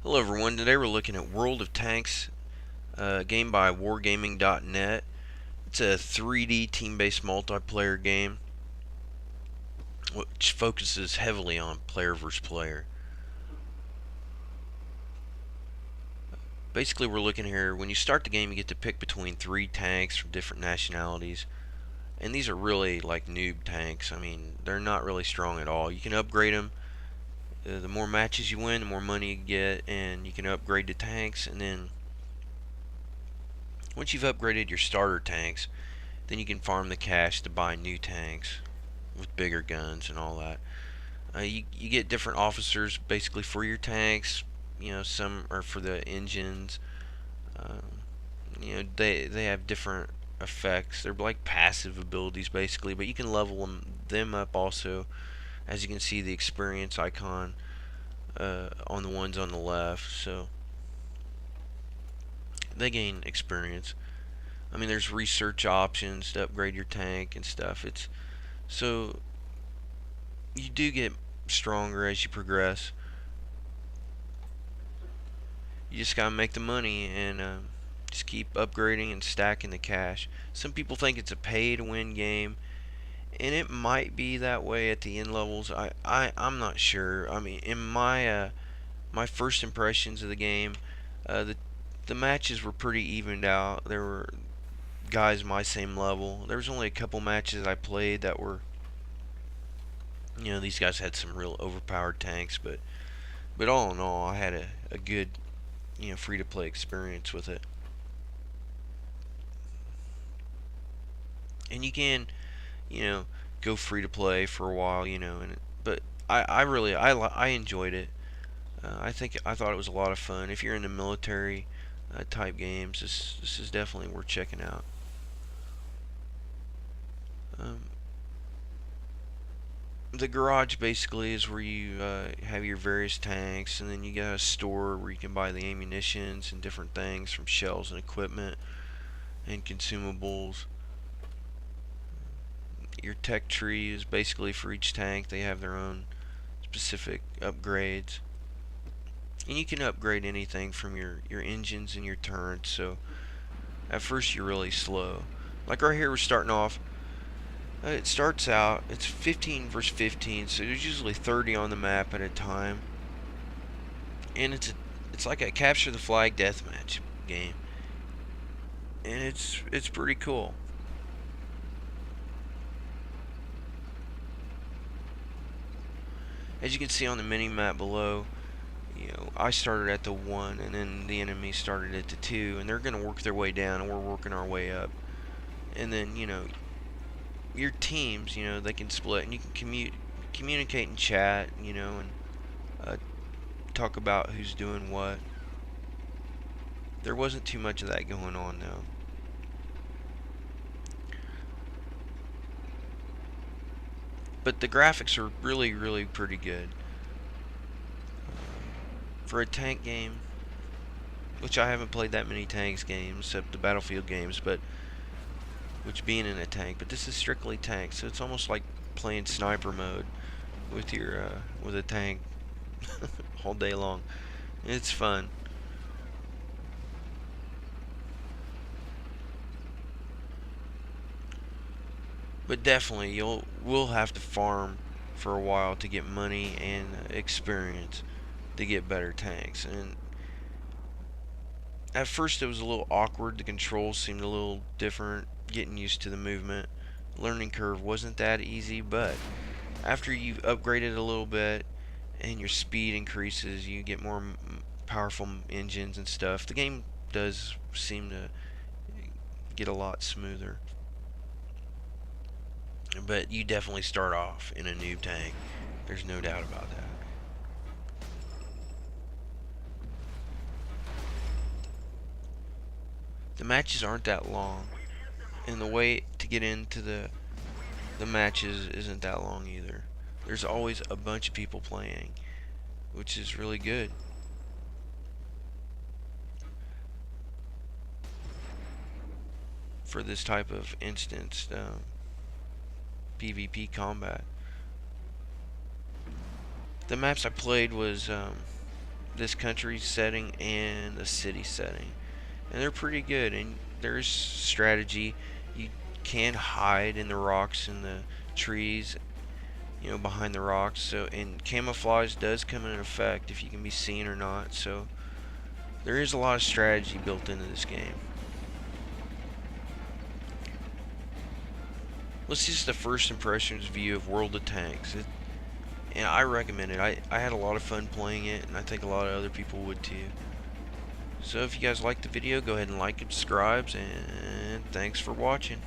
Hello everyone, today we're looking at World of Tanks, a game by wargaming.net. It's a 3D team-based multiplayer game which focuses heavily on player versus player. Basically we're looking here, when you start the game you get to pick between 3 tanks from different nationalities. And these are really like noob tanks. I mean, they're not really strong at all. You can upgrade them. The more matches you win, the more money you get, and you can upgrade the tanks. And then once you've upgraded your starter tanks, then you can farm the cash to buy new tanks with bigger guns and all that. You get different officers basically for your tanks. Some are for the engines. They have different effects. They're like passive abilities basically, but you can level them up also. As you can see, the experience icon on the ones on the left, so they gain experience. I mean, there's research options to upgrade your tank and stuff. It's so you do get stronger as you progress. You just gotta make the money and just keep upgrading and stacking the cash. Some people think it's a pay-to-win game, and it might be that way at the end levels. I'm not sure. I mean, in my first impressions of the game, the matches were pretty evened out. There were guys my same level. There was only a couple matches I played that were, these guys had some real overpowered tanks, but all in all, I had a good, free to play experience with it. And you can, you know, go free to play for a while, but I really I enjoyed it. I thought it was a lot of fun. If you're into military type games, this is definitely worth checking out. Um, the garage basically is where you have your various tanks, and then you got a store where you can buy the ammunitions and different things from shells and equipment and consumables. Your tech tree is basically for each tank. They have their own specific upgrades, and you can upgrade anything from your engines and your turrets. So at first you're really slow. Like right here, we're starting off. It starts out, it's 15 versus 15, so there's usually 30 on the map at a time. And it's like a capture the flag deathmatch game. And it's pretty cool. As you can see on the mini map below, I started at the 1 and then the enemy started at the 2, and they're going to work their way down and we're working our way up. And then, your teams, they can split and you can communicate and chat, and uh, talk about who's doing what. There wasn't too much of that going on though. But the graphics are really, really pretty good. For a tank game, which I haven't played that many tanks games except the Battlefield games, but which being in a tank, but this is strictly tank, so it's almost like playing sniper mode with your with a tank all day long. It's fun. But definitely we'll have to farm for a while to get money and experience to get better tanks. And at first it was a little awkward. The controls seemed a little different, getting used to the movement. Learning curve wasn't that easy, but after you've upgraded a little bit and your speed increases, you get more powerful engines and stuff. The game does seem to get a lot smoother. But you definitely start off in a noob tank. There's no doubt about that. The matches aren't that long, and the wait to get into the matches isn't that long either. There's always a bunch of people playing, which is really good. For this type of instanced PvP combat. The maps I played was this country setting and the city setting, and they're pretty good. And there's strategy. You can hide in the rocks and the trees, behind the rocks. So, and camouflage does come into effect if you can be seen or not. So there is a lot of strategy built into this game. This is the first impressions view of World of Tanks. And I recommend it. I had a lot of fun playing it, and I think a lot of other people would too. So if you guys liked the video, go ahead and like and subscribe, and thanks for watching.